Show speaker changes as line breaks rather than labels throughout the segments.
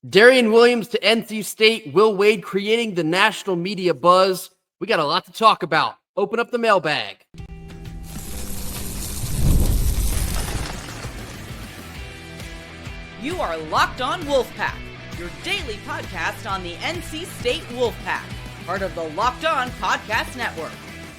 Darrion Williams to NC State, Will Wade creating the national media buzz. We got a lot to talk about. Open up the mailbag.
You are Locked On Wolfpack, your daily podcast on the NC State Wolfpack, part of the Locked On Podcast Network,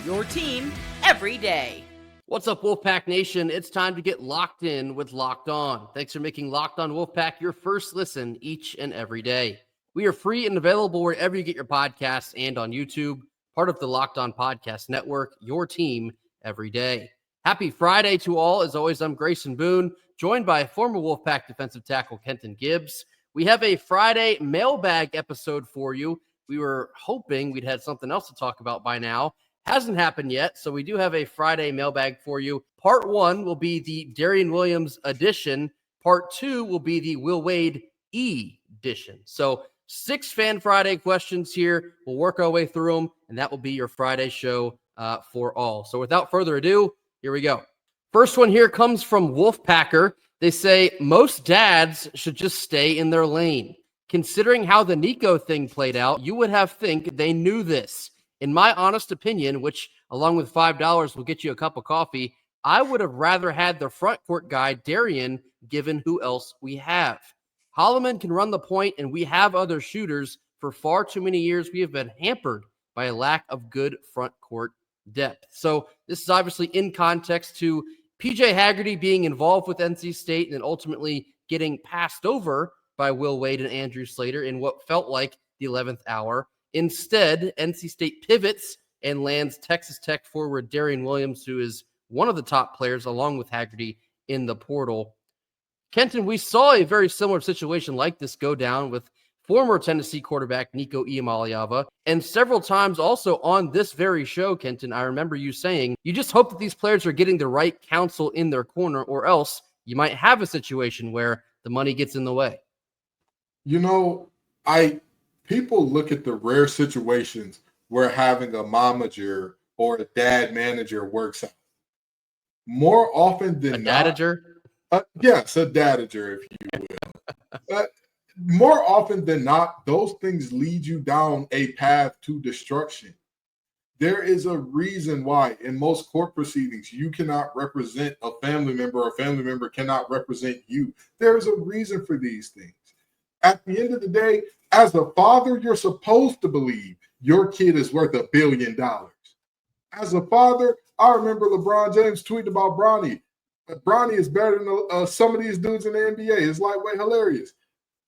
your team every day.
What's up, Wolfpack Nation? It's time to get locked in with Locked On. Thanks for making Locked On Wolfpack your first listen each and every day. We are free and available wherever you get your podcasts and on YouTube, part of the Locked On Podcast Network, your team every day. Happy Friday to all. As always, I'm Grayson Boone, joined by former Wolfpack defensive tackle Kenton Gibbs. We have a Friday mailbag episode for you. We were hoping we'd had something else to talk about by now. Hasn't happened yet, so we do have a Friday mailbag for you. Part 1 will be the Darrion Williams edition. Part 2 will be the Will Wade edition. So 6 Fan Friday questions here. We'll work our way through them, and that will be your Friday show for all. So without further ado, here we go. First one here comes from Wolfpacker. They say, most dads should just stay in their lane. Considering how the Nico thing played out, you would have think they knew this. In my honest opinion, which along with $5 will get you a cup of coffee, I would have rather had the front court guy, Darrion, given who else we have. Holloman can run the point, and we have other shooters. For far too many years, we have been hampered by a lack of good front court depth. So this is obviously in context to PJ Haggerty being involved with NC State and then ultimately getting passed over by Will Wade and Andrew Slater in what felt like the 11th hour. Instead, NC State pivots and lands Texas Tech forward Darrion Williams, who is one of the top players, along with Haggerty, in the portal. Kenton, we saw a very similar situation like this go down with former Tennessee quarterback Nico Iamaleava, and several times also on this very show, Kenton, I remember you saying, you just hope that these players are getting the right counsel in their corner, or else you might have a situation where the money gets in the way.
You know, people look at the rare situations where having a momager or a dad manager works out. More often than not,
dadager?
Yes, a dadager, if you will. More often than not, those things lead you down a path to destruction. There is a reason why in most court proceedings you cannot represent a family member, or a family member cannot represent you. There is a reason for these things. At the end of the day, as a father, you're supposed to believe your kid is worth $1 billion. As a father, I remember LeBron James tweeting about Bronny. Bronny is better than some of these dudes in the NBA. It's lightweight hilarious.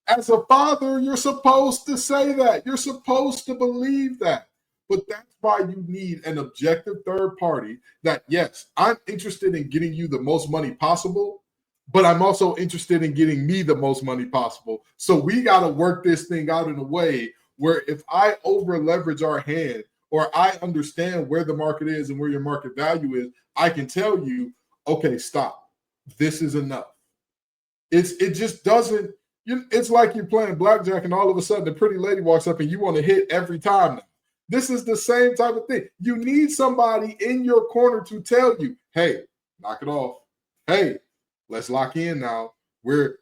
As a father, you're supposed to say that. You're supposed to believe that. But that's why you need an objective third party that, yes, I'm interested in getting you the most money possible, but I'm also interested in getting me the most money possible. So we got to work this thing out in a way where if I over leverage our hand, or I understand where the market is and where your market value is, I can tell you, okay, stop. This is enough. It just doesn't, it's like you're playing blackjack and all of a sudden a pretty lady walks up and you want to hit every time now. This is the same type of thing. You need somebody in your corner to tell you, hey, knock it off. Hey, let's lock in now.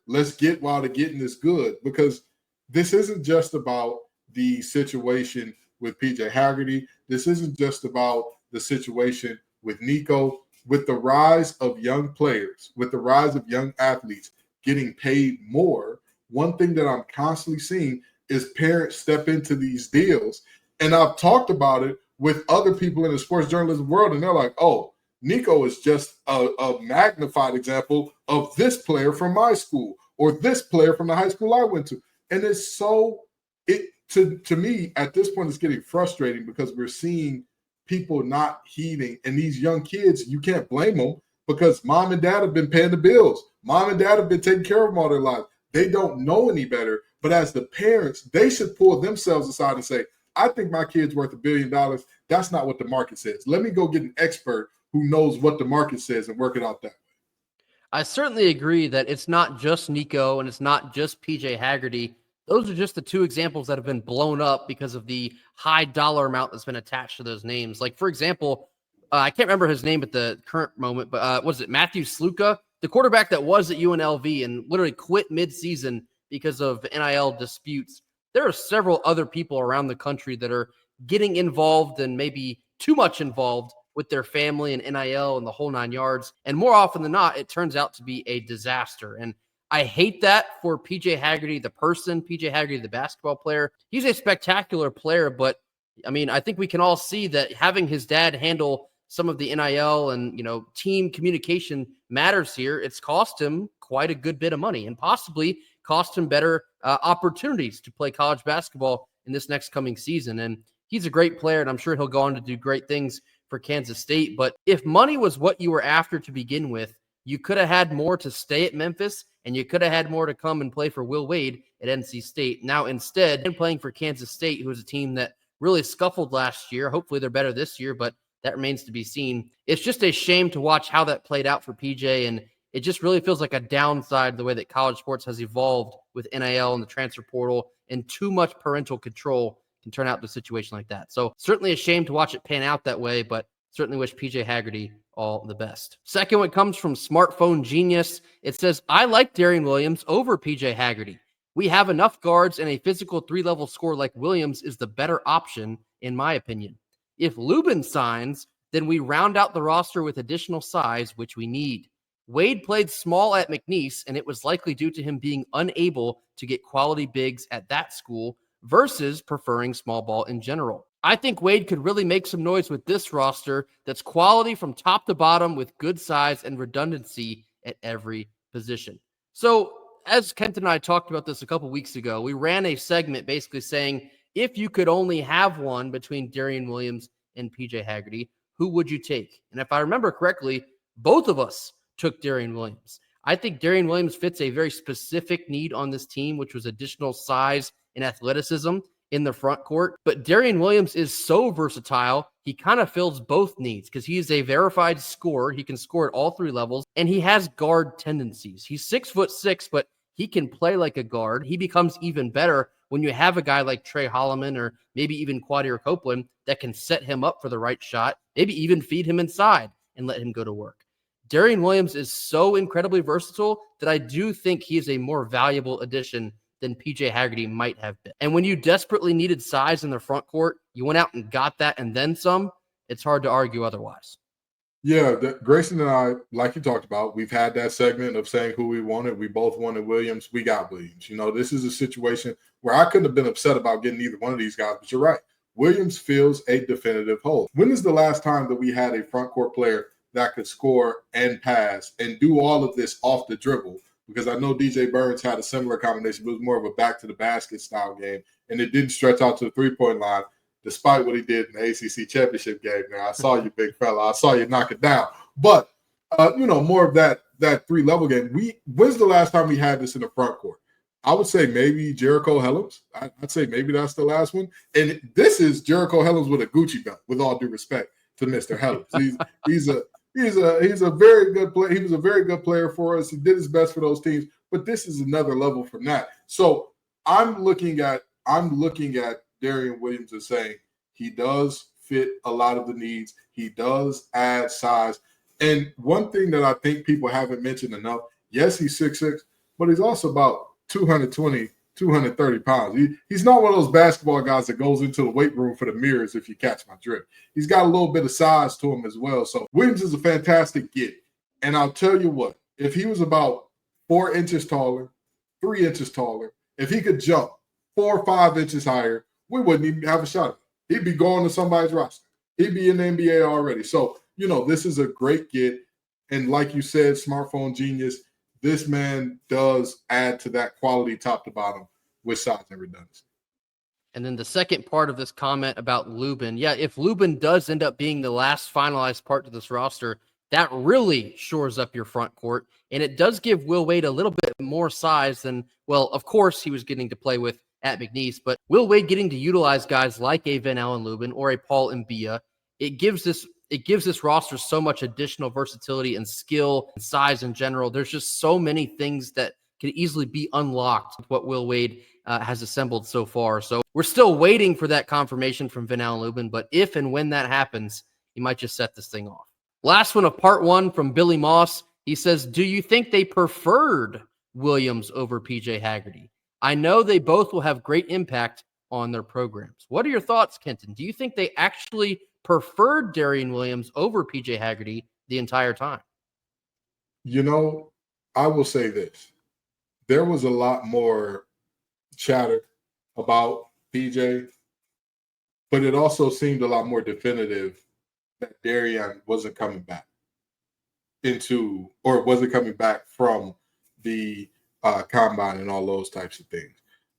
Let's get while the getting is good, because this isn't just about the situation with PJ Haggerty. This isn't just about the situation with Nico. With the rise of young players, with the rise of young athletes getting paid more, one thing that I'm constantly seeing is parents step into these deals. And I've talked about it with other people in the sports journalism world, and they're like, oh, Nico is just a magnified example of this player from my school or this player from the high school I went to. And it's so, to me, at this point, it's getting frustrating because we're seeing people not heeding. And these young kids, you can't blame them because mom and dad have been paying the bills. Mom and dad have been taking care of them all their lives. They don't know any better. But as the parents, they should pull themselves aside and say, I think my kid's worth $1 billion. That's not what the market says. Let me go get an expert who knows what the market says and work it out that way.
I certainly agree that it's not just Nico and it's not just PJ Haggerty. Those are just the two examples that have been blown up because of the high dollar amount that's been attached to those names. Like, for example, I can't remember his name at the current moment, but was it Matthew Sluka, the quarterback that was at UNLV and literally quit midseason because of NIL disputes, there are several other people around the country that are getting involved and maybe too much involved with their family and NIL and the whole 9 yards. And more often than not, it turns out to be a disaster. And I hate that for PJ Haggerty, the person, PJ Haggerty, the basketball player. He's a spectacular player, but I mean, I think we can all see that having his dad handle some of the NIL and, team communication matters here. It's cost him quite a good bit of money and possibly cost him better opportunities to play college basketball in this next coming season. And he's a great player, and I'm sure he'll go on to do great things for Kansas State. But if money was what you were after to begin with, you could have had more to stay at Memphis, and you could have had more to come and play for Will Wade at NC State. Now, instead, playing for Kansas State, who is a team that really scuffled last year. Hopefully they're better this year, but that remains to be seen. It's just a shame to watch how that played out for PJ, and it just really feels like a downside the way that college sports has evolved with NIL and the transfer portal, and too much parental control can turn out to a situation like that. So certainly a shame to watch it pan out that way, but certainly wish PJ Haggerty all the best. Second one comes from Smartphone Genius. It says, I like Darrion Williams over PJ Haggerty. We have enough guards, and a physical 3-level scorer like Williams is the better option, in my opinion. If Lubin signs, then we round out the roster with additional size, which we need. Wade played small at McNeese, and it was likely due to him being unable to get quality bigs at that school versus preferring small ball in general. I think Wade could really make some noise with this roster that's quality from top to bottom with good size and redundancy at every position. So, as Kent and I talked about this a couple weeks ago, we ran a segment basically saying, if you could only have one between Darrion Williams and PJ Haggerty, who would you take? And if I remember correctly, both of us took Darrion Williams. I think Darrion Williams fits a very specific need on this team, which was additional size and athleticism in the front court. But Darrion Williams is so versatile. He kind of fills both needs because he is a verified scorer. He can score at all three levels, and he has guard tendencies. He's 6'6", but he can play like a guard. He becomes even better when you have a guy like Trey Holloman or maybe even Quadir Copeland that can set him up for the right shot, maybe even feed him inside and let him go to work. Darrion Williams is so incredibly versatile that I do think he is a more valuable addition than PJ Haggerty might have been. And when you desperately needed size in the front court, you went out and got that and then some. It's hard to argue otherwise.
Yeah, Grayson and I, like you talked about, we've had that segment of saying who we wanted. We both wanted Williams. We got Williams. This is a situation where I couldn't have been upset about getting either one of these guys, but you're right. Williams fills a definitive hole. When is the last time that we had a front court player that could score and pass and do all of this off the dribble? Because I know DJ Burns had a similar combination, but it was more of a back-to-the-basket style game, and it didn't stretch out to the three-point line, despite what he did in the ACC championship game. Now, I saw you, big fella. I saw you knock it down. But, more of that three-level game. When's the last time we had this in the front court? I would say maybe Jericho Helms. I'd say maybe that's the last one. And this is Jericho Helms with a Gucci belt, with all due respect to Mr. Helms. He's a very good player. He was a very good player for us. He did his best for those teams, but this is another level from that. So I'm looking at Darrion Williams and saying he does fit a lot of the needs. He does add size. And one thing that I think people haven't mentioned enough, yes, he's 6'6", but he's also about 220, 230 pounds. He's not one of those basketball guys that goes into the weight room for the mirrors, if you catch my drift. He's got a little bit of size to him as well. So Williams is a fantastic get. And I'll tell you what, if he was about 4 inches taller, 3 inches taller, if he could jump 4 or 5 inches higher, we wouldn't even have a shot at him. He'd be going to somebody's roster. He'd be in the NBA already. So, this is a great get. And like you said, Smartphone Genius, this man does add to that quality top to bottom with size and redundancy.
And then the second part of this comment about Lubin. Yeah, if Lubin does end up being the last finalized part to this roster, that really shores up your front court. And it does give Will Wade a little bit more size than, well, of course he was getting to play with at McNeese, but Will Wade getting to utilize guys like a Van Allen Lubin or a Paul Mbia, it gives this roster so much additional versatility and skill and size in general. There's just so many things that can easily be unlocked with what Will Wade has assembled so far. So we're still waiting for that confirmation from Van Allen Lubin, but if and when that happens, he might just set this thing off. Last one of part one from Billy Moss. He says, do you think they preferred Williams over PJ Haggerty? I know they both will have great impact on their programs. What are your thoughts, Kenton? Do you think they actually preferred Darrion Williams over PJ Haggerty the entire time?
I will say this. There was a lot more chatter about PJ, but it also seemed a lot more definitive that Darrion wasn't coming back wasn't coming back from the combine and all those types of things.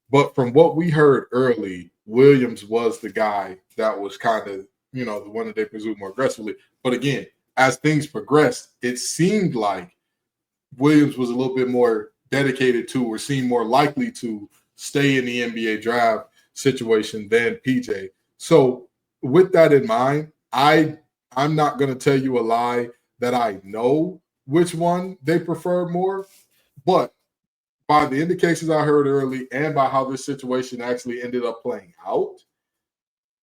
But from what we heard early, Williams was the guy that was kind of, the one that they pursued more aggressively. But again, as things progressed, it seemed like Williams was a little bit more dedicated to or seemed more likely to stay in the NBA draft situation than PJ. So with that in mind, I'm not going to tell you a lie that I know which one they prefer more, but by the indications I heard early and by how this situation actually ended up playing out,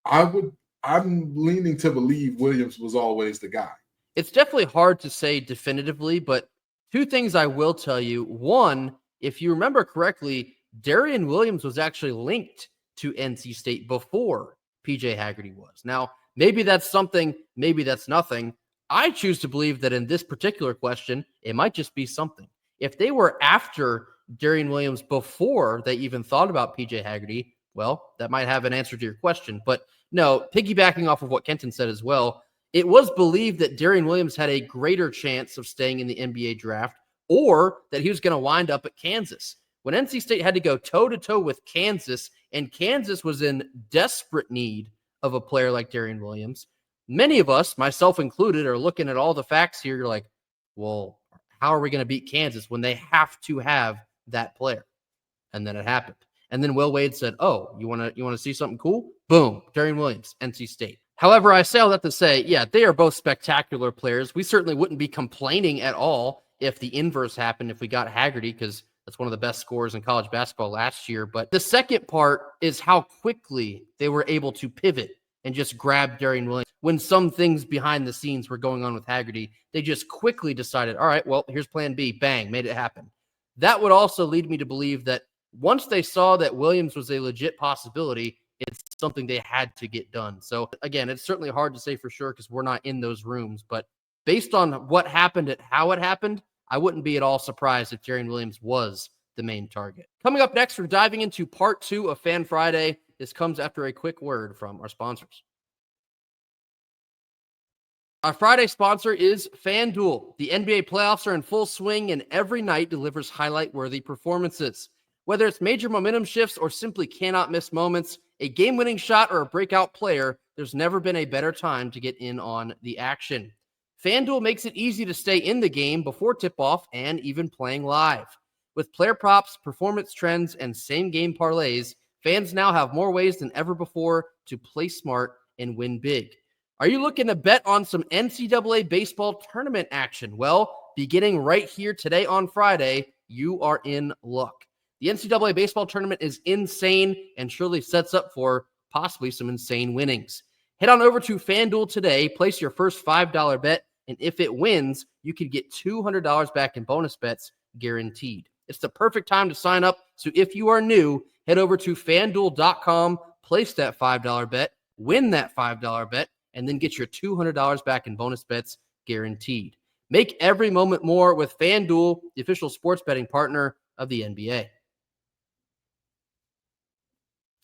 I'm leaning to believe Williams was always the guy.
It's definitely hard to say definitively, but two things I will tell you. One, if you remember correctly, Darrion Williams was actually linked to NC State before PJ Haggerty was. Now, maybe that's something, maybe that's nothing. I choose to believe that in this particular question, it might just be something. If they were after Darrion Williams before they even thought about PJ Haggerty, well, that might have an answer to your question. But no, piggybacking off of what Kenton said as well, it was believed that Darrion Williams had a greater chance of staying in the NBA draft or that he was going to wind up at Kansas. When NC State had to go toe-to-toe with Kansas, and Kansas was in desperate need of a player like Darrion Williams, many of us, myself included, are looking at all the facts here. You're like, well, how are we going to beat Kansas when they have to have that player? And then it happened. And then Will Wade said, oh, you want to see something cool? Boom, Darrion Williams, NC State. However, I say all that to say, yeah, they are both spectacular players. We certainly wouldn't be complaining at all if the inverse happened, if we got Haggerty, because that's one of the best scorers in college basketball last year. But the second part is how quickly they were able to pivot and just grab Darrion Williams. When some things behind the scenes were going on with Haggerty, they just quickly decided, all right, well, here's plan B. Bang, made it happen. That would also lead me to believe that once they saw that Williams was a legit possibility, it's something they had to get done. So again, it's certainly hard to say for sure because we're not in those rooms. But based on what happened and how it happened, I wouldn't be at all surprised if Darrion Williams was the main target. Coming up next, we're diving into part 2 of Fan Friday. This comes after a quick word from our sponsors. Our Friday sponsor is FanDuel. The NBA playoffs are in full swing, and every night delivers highlight-worthy performances. Whether it's major momentum shifts or simply cannot miss moments, a game-winning shot or a breakout player, there's never been a better time to get in on the action. FanDuel makes it easy to stay in the game before tip-off and even playing live. With player props, performance trends, and same-game parlays, fans now have more ways than ever before to play smart and win big. Are you looking to bet on some NCAA baseball tournament action? Well, beginning right here today on Friday, you are in luck. The NCAA baseball tournament is insane and surely sets up for possibly some insane winnings. Head on over to FanDuel today, place your first $5 bet, and if it wins, you can get $200 back in bonus bets guaranteed. It's the perfect time to sign up, so if you are new, head over to FanDuel.com, place that $5 bet, win that $5 bet, and then get your $200 back in bonus bets guaranteed. Make every moment more with FanDuel, the official sports betting partner of the NBA.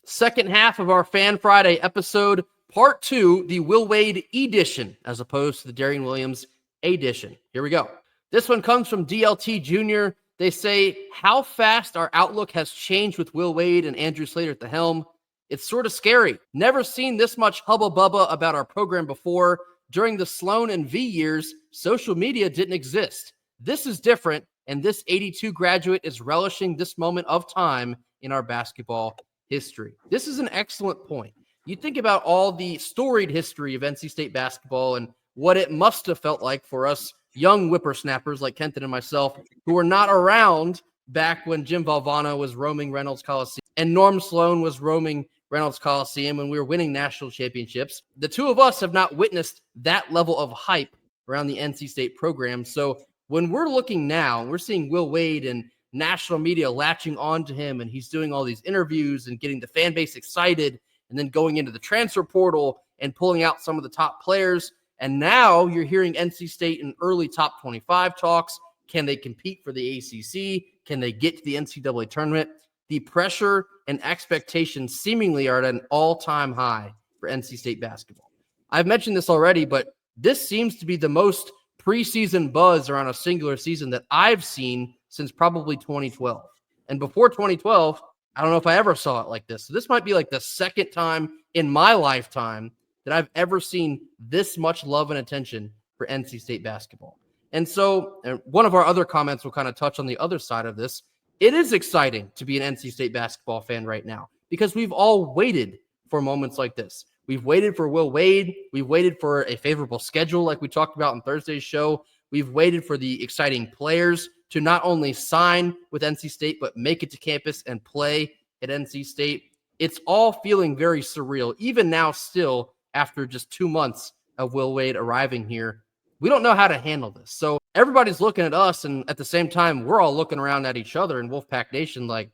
Second half of our Fan Friday episode, part 2, the Will Wade edition, as opposed to the Darrion Williams edition. Here we go. This one comes from DLT Jr. They say, how fast our outlook has changed with Will Wade and Andrew Slater at the helm. It's sort of scary. Never seen this much hubba bubba about our program before. During the Sloan and V years, social media didn't exist. This is different, and this 82 graduate is relishing this moment of time in our basketball history. This is an excellent point. You think about all the storied history of NC State basketball and what it must have felt like for us young whippersnappers like Kenton and myself who were not around back when Jim Valvano was roaming Reynolds Coliseum and Norm Sloan was roaming Reynolds Coliseum when we were winning national championships. The two of us have not witnessed that level of hype around the NC State program. So when we're looking now, we're seeing Will Wade and national media latching on to him, and he's doing all these interviews and getting the fan base excited, and then going into the transfer portal and pulling out some of the top players. And now you're hearing NC State in early top 25 talks. Can they compete for the ACC? Can they get to the NCAA tournament? The pressure and expectations seemingly are at an all-time high for NC State basketball. I've mentioned this already, but this seems to be the most preseason buzz around a singular season that I've seen since probably 2012. And before 2012, I don't know if I ever saw it like this. So this might be like the second time in my lifetime that I've ever seen this much love and attention for NC State basketball. And so one of our other comments will kind of touch on the other side of this. It is exciting to be an NC State basketball fan right now because we've all waited for moments like this. We've waited for Will Wade. We've waited for a favorable schedule like we talked about in Thursday's show. We've waited for the exciting players to not only sign with NC State, but make it to campus and play at NC State. It's all feeling very surreal, even now still after just 2 months of Will Wade arriving here. We don't know how to handle this. So everybody's looking at us, and at the same time, we're all looking around at each other in Wolfpack Nation like,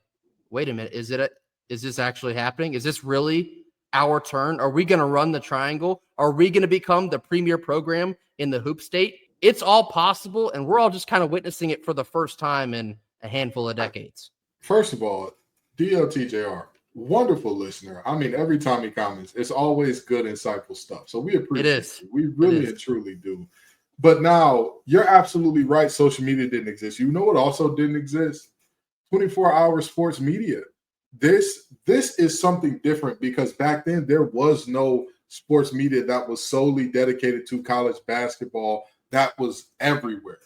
wait a minute, is this actually happening? Is this really our turn? Are we going to run the triangle? Are we going to become the premier program in the hoop state? It's all possible, and we're all just kind of witnessing it for the first time in a handful of decades.
First of all, DLTJR, wonderful listener. I mean, every time he comments, it's always good, insightful stuff. So we appreciate it. We really and truly do. But now, you're absolutely right. Social media didn't exist. You know what also didn't exist? 24-hour sports media. This is something different because back then there was no sports media that was solely dedicated to college basketball that was everywhere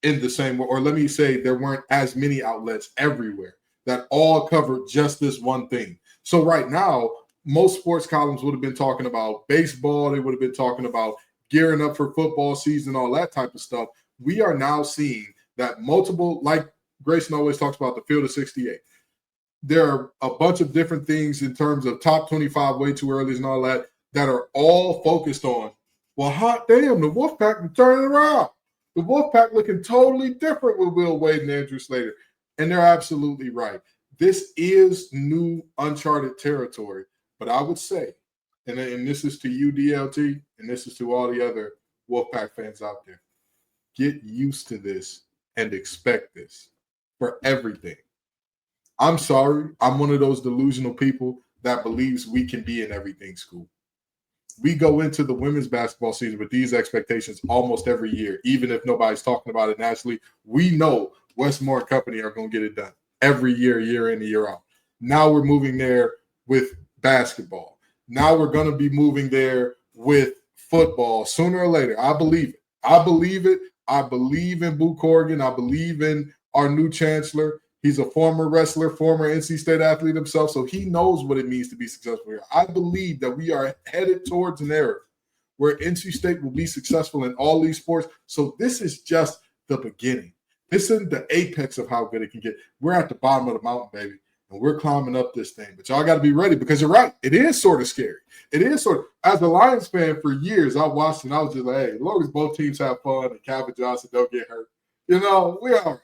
in the same way. Or let me say there weren't as many outlets everywhere that all covered just this one thing. So right now, most sports columns would have been talking about baseball. They would have been talking about gearing up for football season, all that type of stuff. We are now seeing that multiple, like Grayson always talks about the field of 68. There are a bunch of different things in terms of top 25 way too early and all that are all focused on, well, hot damn, the Wolfpack is turning around. The Wolfpack looking totally different with Will Wade and Andrew Slater. And they're absolutely right. This is new uncharted territory. But I would say, and this is to you, DLT, and this is to all the other Wolfpack fans out there, get used to this and expect this for everything. I'm sorry. I'm one of those delusional people that believes we can be in everything school. We go into the women's basketball season with these expectations almost every year, even if nobody's talking about it nationally. We know Westmore and Company are going to get it done every year, year in and year out. Now we're moving there with basketball. Now we're going to be moving there with football sooner or later. I believe it. I believe it. I believe in Boo Corrigan. I believe in our new chancellor. He's a former wrestler, former NC State athlete himself, so he knows what it means to be successful here. I believe that we are headed towards an era where NC State will be successful in all these sports. So this is just the beginning. This isn't the apex of how good it can get. We're at the bottom of the mountain, baby, and we're climbing up this thing. But y'all got to be ready because you're right. It is sort of scary. It is sort of – as a Lions fan for years, I watched and I was just like, hey, as long as both teams have fun and Calvin Johnson don't get hurt, we all right.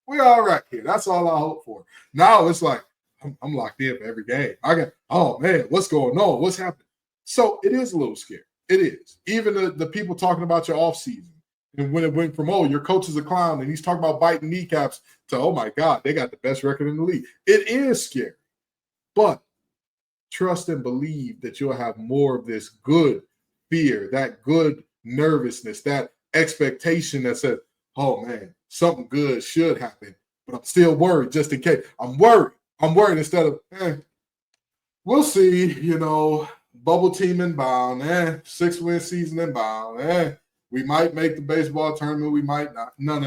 We're all right here. That's all I hope for. Now it's like I'm locked in for every game. Oh, man, what's going on? What's happening? So it is a little scary. It is. Even the people talking about your offseason. And when it went from, oh, your coach is a clown, and he's talking about biting kneecaps to, oh, my God, they got the best record in the league. It is scary. But trust and believe that you'll have more of this good fear, that good nervousness, that expectation that says, oh, man, something good should happen, but I'm still worried just in case. I'm worried instead of, we'll see, bubble team inbound, 6-win season inbound, we might make the baseball tournament, we might not. No.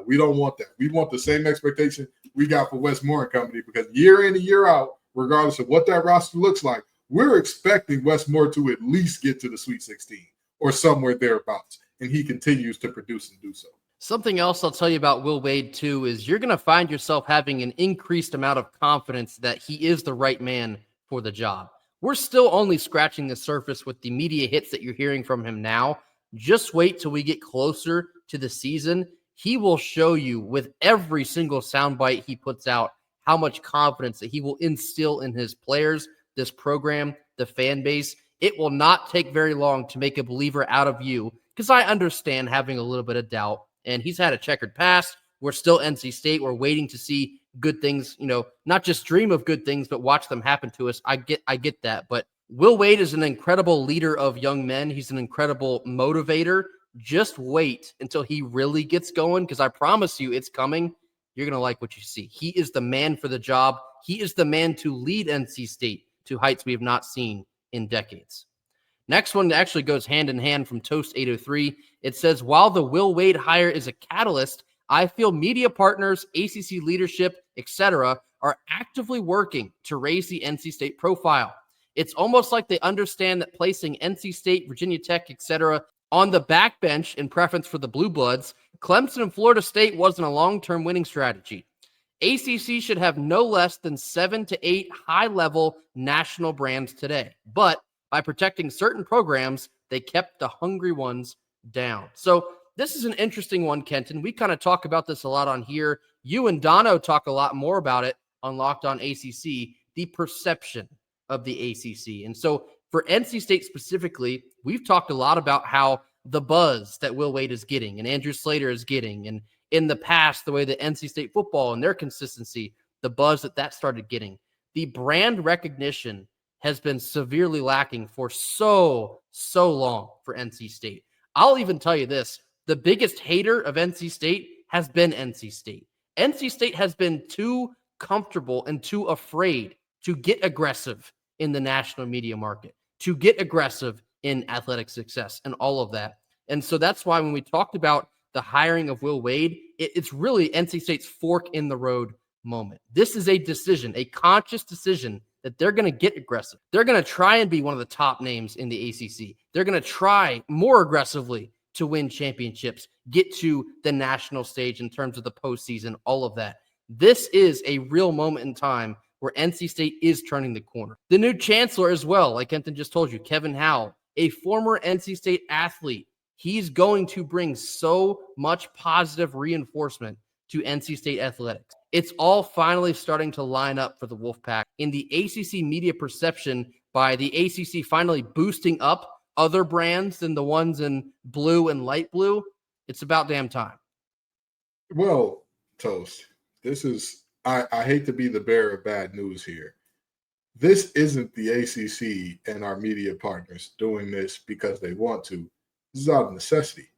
We don't want that. We want the same expectation we got for Westmore and Company because year in and year out, regardless of what that roster looks like, we're expecting Westmore to at least get to the Sweet 16 or somewhere thereabouts, and he continues to produce and do so.
Something else I'll tell you about Will Wade, too, is you're going to find yourself having an increased amount of confidence that he is the right man for the job. We're still only scratching the surface with the media hits that you're hearing from him now. Just wait till we get closer to the season. he will show you with every single soundbite he puts out how much confidence that he will instill in his players, this program, the fan base. It will not take very long to make a believer out of you, because I understand having a little bit of doubt. And he's had a checkered past. We're still NC State. We're waiting to see good things, not just dream of good things, but watch them happen to us. I get that. But Will Wade is an incredible leader of young men. He's an incredible motivator. Just wait until he really gets going, because I promise you it's coming. You're going to like what you see. He is the man for the job. He is the man to lead NC State to heights we have not seen in decades. Next one actually goes hand in hand from Toast 803. It says, while the Will Wade hire is a catalyst, I feel media partners, ACC leadership, etc., are actively working to raise the NC State profile. It's almost like they understand that placing NC State, Virginia Tech, etc., on the backbench in preference for the Blue Bloods, Clemson and Florida State wasn't a long-term winning strategy. ACC should have no less than 7 to 8 high-level national brands today. But by protecting certain programs, they kept the hungry ones down. So this is an interesting one, Kenton. We kind of talk about this a lot on here. You and Dono talk a lot more about it on Locked On ACC, the perception of the ACC. And so for NC State specifically, we've talked a lot about how the buzz that Will Wade is getting and Andrew Slater is getting, and in the past, the way that NC State football and their consistency, the buzz that started getting. The brand recognition has been severely lacking for so long for NC State. I'll even tell you this. The biggest hater of NC State has been NC State. NC State has been too comfortable and too afraid to get aggressive in the national media market, to get aggressive in athletic success and all of that. And so that's why when we talked about the hiring of Will Wade, it's really NC State's fork in the road moment. This is a decision, a conscious decision that they're going to get aggressive. They're going to try and be one of the top names in the ACC. They're going to try more aggressively to win championships, get to the national stage in terms of the postseason, all of that. This is a real moment in time where NC State is turning the corner. The new chancellor as well, like Kenton just told you, Kevin Howell, a former NC State athlete. He's going to bring so much positive reinforcement to NC State athletics. It's all finally starting to line up for the Wolfpack in the ACC media perception by the ACC finally boosting up other brands than the ones in blue and light blue. It's about damn time.
Well, Toast, this is, I hate to be the bearer of bad news here. This isn't the ACC and our media partners doing this because they want to. This is out of necessity.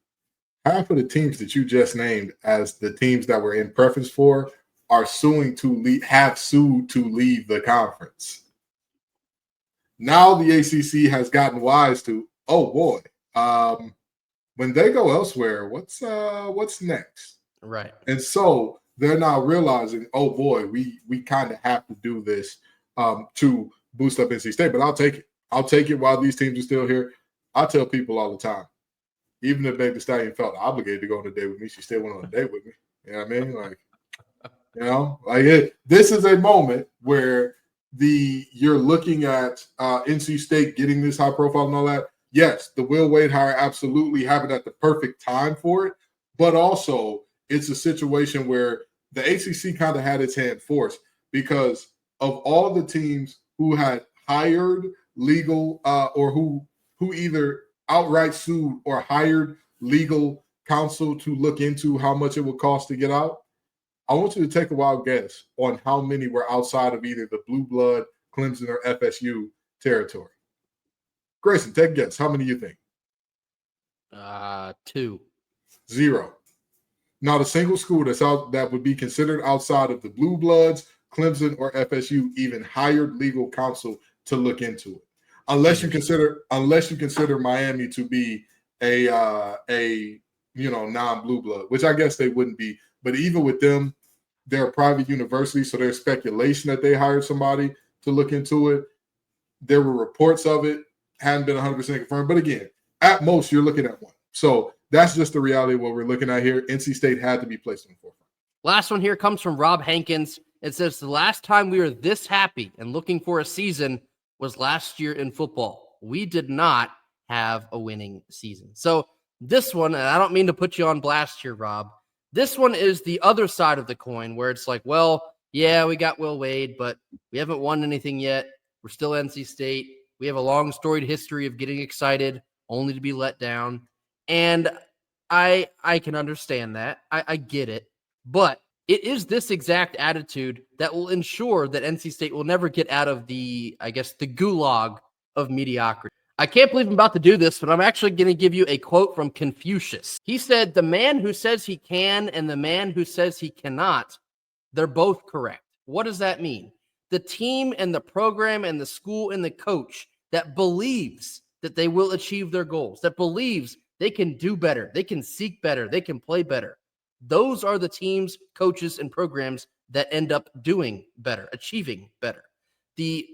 Half of the teams that you just named as the teams that we're in preference for are suing to leave, have sued to leave the conference. Now the ACC has gotten wise to, oh boy, when they go elsewhere, what's next?
Right.
And so they're now realizing, oh boy, we kind of have to do this to boost up NC State. But I'll take it. I'll take it while these teams are still here. I tell people all the time, even if Meg Thee Stallion felt obligated to go on a date with me, she still went on a date with me. You know what I mean? This is a moment where you're looking at NC State getting this high profile and all that. Yes, the Will Wade hire absolutely happened at the perfect time for it, but also it's a situation where the ACC kind of had its hand forced because of all the teams who had hired legal or who either outright sued or hired legal counsel to look into how much it would cost to get out. I want you to take a wild guess on how many were outside of either the Blue Blood, Clemson, or FSU territory. Grayson, take a guess. How many do you think?
2.
0. Not a single school that's out that would be considered outside of the Blue Bloods, Clemson, or FSU even hired legal counsel to look into it. Unless you consider Miami to be a non-blue blood, which I guess they wouldn't be. But even with them, they're a private university, so there's speculation that they hired somebody to look into it. There were reports of it, hadn't been 100% confirmed. But again, at most, you're looking at 1. So that's just the reality of what we're looking at here. NC State had to be placed on the forefront.
Last one here comes from Rob Hankins. It says, the last time we were this happy and looking for a season was last year in football. We did not have a winning season. So this one, and I don't mean to put you on blast here, Rob, This one is the other side of the coin where it's like, well, yeah, we got Will Wade, but we haven't won anything yet. We're still NC State. We have a long storied history of getting excited only to be let down. And I can understand that. I get it. But it is this exact attitude that will ensure that NC State will never get out of the gulag of mediocrity. I can't believe I'm about to do this, but I'm actually going to give you a quote from Confucius. He said, "The man who says he can and the man who says he cannot, they're both correct." What does that mean? The team and the program and the school and the coach that believes that they will achieve their goals, that believes they can do better, they can seek better, they can play better. Those are the teams, coaches, and programs that end up doing better, achieving better. The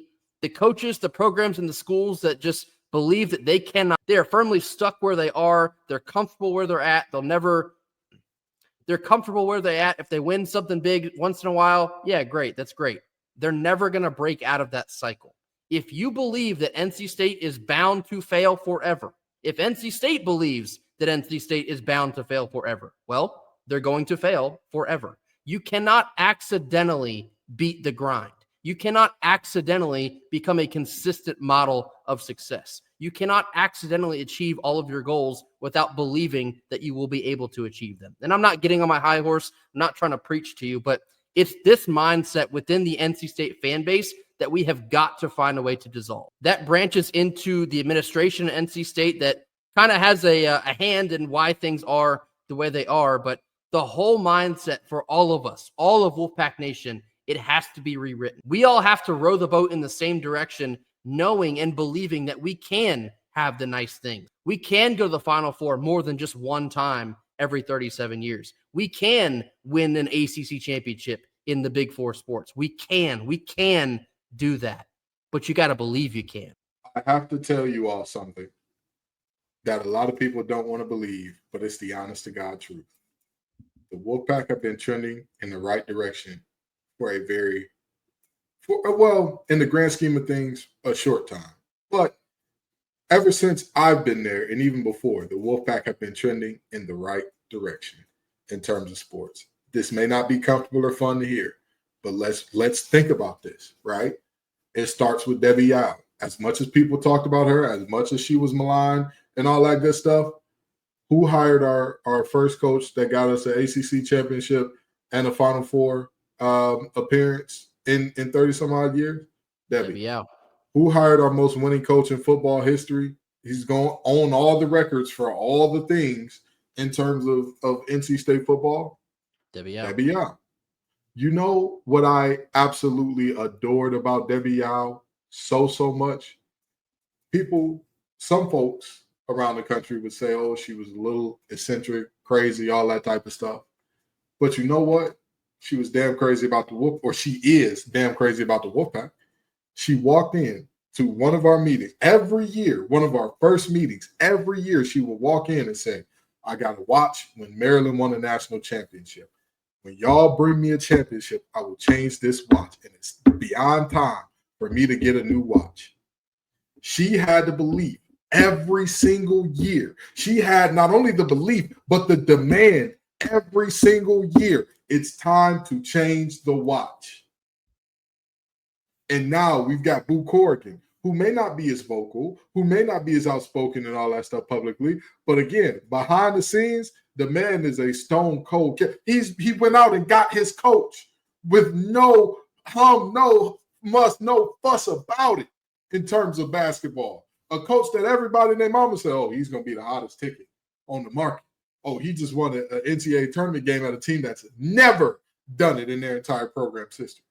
coaches, the programs, and the schools that just believe that they cannot, they are firmly stuck where they are. They're comfortable where they're at. They're comfortable where they're at. If they win something big once in a while, yeah, great. That's great. They're never going to break out of that cycle. If you believe that NC State is bound to fail forever, if NC State believes that NC State is bound to fail forever, well, they're going to fail forever. You cannot accidentally beat the grind. You cannot accidentally become a consistent model of success. You cannot accidentally achieve all of your goals without believing that you will be able to achieve them. And I'm not getting on my high horse. I'm not trying to preach to you, but it's this mindset within the NC State fan base that we have got to find a way to dissolve. That branches into the administration at NC State that kind of has a hand in why things are the way they are. But the whole mindset for all of us, all of Wolfpack Nation, it has to be rewritten. We all have to row the boat in the same direction, knowing and believing that we can have the nice things. We can go to the Final Four more than just one time every 37 years. We can win an ACC championship in the Big Four sports. We can do that, but you got to believe you can.
I have to tell you all something that a lot of people don't want to believe, but it's the honest to God truth. The Wolfpack have been trending in the right direction for in the grand scheme of things, a short time. But ever since I've been there, and even before, the Wolfpack have been trending in the right direction in terms of sports. This may not be comfortable or fun to hear, but let's think about this, right? It starts with Debbie Yao. As much as people talked about her, as much as she was maligned and all that good stuff, who hired our first coach that got us an ACC championship and a Final Four appearance in 30 some odd years? Debbie Yao. Who hired our most winning coach in football history? He's going to own all the records for all the things in terms of NC State football. Debbie Yao. You know what I absolutely adored about Debbie Yao so much? Some folks around the country would say, oh, she was a little eccentric, crazy, all that type of stuff. But you know what? She was damn crazy about she is damn crazy about the Wolfpack. She walked in to one of our meetings every year, one of our first meetings, every year she would walk in and say, I got to watch when Maryland won a national championship. When y'all bring me a championship, I will change this watch. And it's beyond time for me to get a new watch. She had to believe every single year. She had not only the belief, but the demand every single year. It's time to change the watch. And now we've got Boo Corrigan, who may not be as vocal, who may not be as outspoken and all that stuff publicly. But again, behind the scenes, the man is a stone cold kid. He went out and got his coach with no fuss about it in terms of basketball. A coach that everybody named mama said, oh, he's going to be the hottest ticket on the market. Oh, he just won an NCAA tournament game at a team that's never done it in their entire program's history.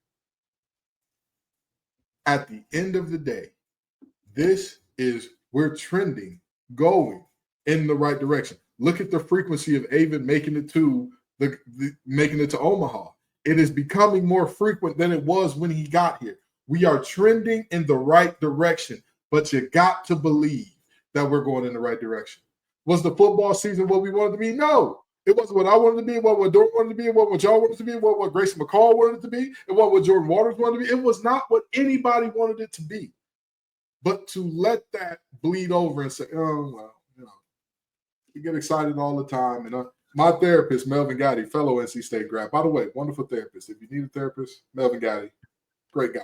At the end of the day, we're trending, going in the right direction. Look at the frequency of Avon making it to Omaha. It is becoming more frequent than it was when he got here. We are trending in the right direction, but you got to believe that we're going in the right direction. Was the football season what we wanted to be? No. It wasn't what I wanted to be, what Dort wanted to be, what y'all wanted to be, what Grayson McCall wanted it to be, and what Jordan Waters wanted to be. It was not what anybody wanted it to be. But to let that bleed over and say, oh, well, you get excited all the time. And My therapist, Melvin Gotti, fellow NC State grad. By the way, wonderful therapist. If you need a therapist, Melvin Gotti, great guy.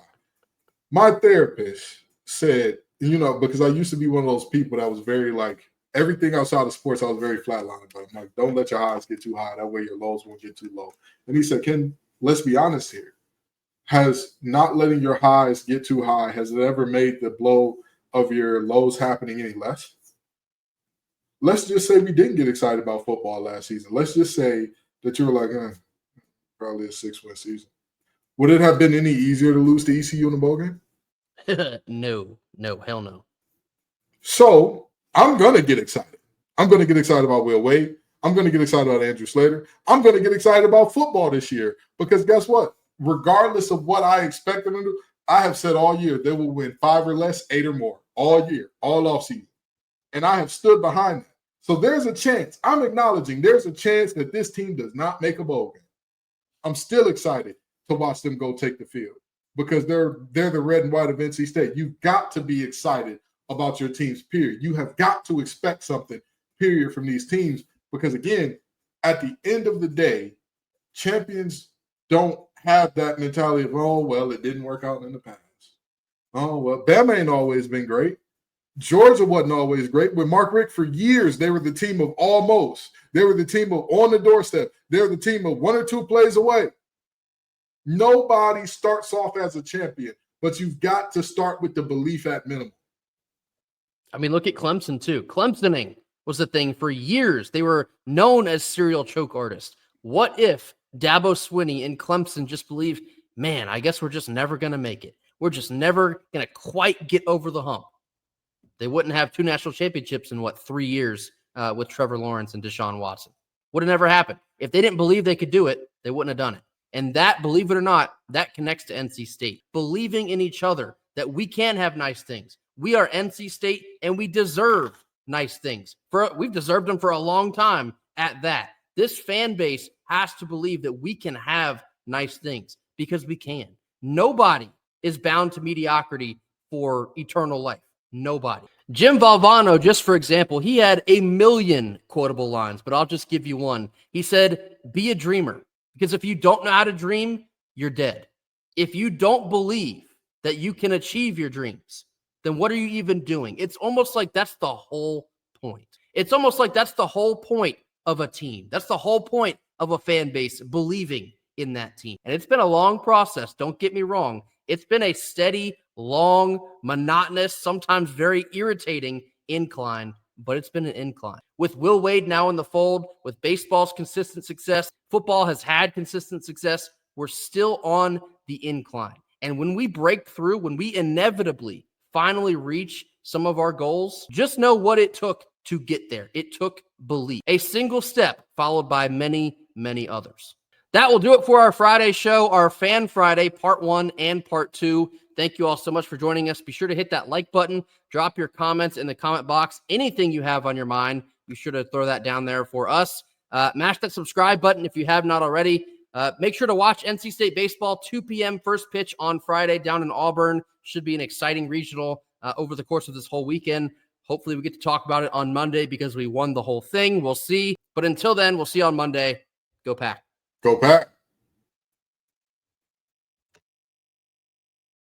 My therapist said, because I used to be one of those people that was very like, everything outside of sports, I was very flatlined. But I'm like, don't let your highs get too high. That way your lows won't get too low. And he said, Ken, let's be honest here. Has not letting your highs get too high, has it ever made the blow of your lows happening any less? Let's just say we didn't get excited about football last season. Let's just say that you were like, probably a 6-win season. Would it have been any easier to lose to ECU in the bowl game?
No, hell no.
So I'm going to get excited. I'm going to get excited about Will Wade. I'm going to get excited about Andrew Slater. I'm going to get excited about football this year because guess what? Regardless of what I expect them to do, I have said all year they will win 5 or less, 8 or more, all year, all offseason. And I have stood behind that. So there's a chance. I'm acknowledging there's a chance that this team does not make a bowl game. I'm still excited to watch them go take the field because they're the red and white of NC State. You've got to be excited about your teams, period. You have got to expect something, period, from these teams because, again, at the end of the day, champions don't have that mentality of, oh, well, it didn't work out in the past. Oh, well, Bama ain't always been great. Georgia wasn't always great. With Mark Richt, for years, they were the team of almost. They were the team of on the doorstep. They were the team of 1 or 2 plays away. Nobody starts off as a champion, but you've got to start with the belief at minimum.
I mean, look at Clemson, too. Clemsoning was the thing for years. They were known as serial choke artists. What if Dabo Swinney and Clemson just believed, man, I guess we're just never going to make it. We're just never going to quite get over the hump. They wouldn't have 2 national championships in, 3 years with Trevor Lawrence and Deshaun Watson. Would have never happened. If they didn't believe they could do it, they wouldn't have done it. And that, believe it or not, that connects to NC State. Believing in each other that we can have nice things. We are NC State, and we deserve nice things. We've deserved them for a long time at that. This fan base has to believe that we can have nice things because we can. Nobody is bound to mediocrity for eternal life. Nobody. Jim Valvano, just for example, he had a million quotable lines, but I'll just give you one. He said, be a dreamer, because if you don't know how to dream, you're dead. If you don't believe that you can achieve your dreams, then what are you even doing? It's almost like that's the whole point. It's almost like that's the whole point of a team. That's the whole point of a fan base, believing in that team. And it's been a long process. Don't get me wrong. It's been a steady, long, monotonous, sometimes very irritating incline, but it's been an incline. With Will Wade now in the fold, with baseball's consistent success, football has had consistent success, we're still on the incline. And when we break through, when we inevitably finally reach some of our goals, just know what it took to get there. It took belief. A single step followed by many, many others. That will do it for our Friday show, our Fan Friday, part 1 and part 2. Thank you all so much for joining us. Be sure to hit that like button. Drop your comments in the comment box. Anything you have on your mind, be sure to throw that down there for us. Mash that subscribe button if you have not already. Make sure to watch NC State baseball, 2 p.m. first pitch on Friday down in Auburn. Should be an exciting regional over the course of this whole weekend. Hopefully we get to talk about it on Monday because we won the whole thing. We'll see. But until then, we'll see you on Monday. Go Pack.
Go Pack.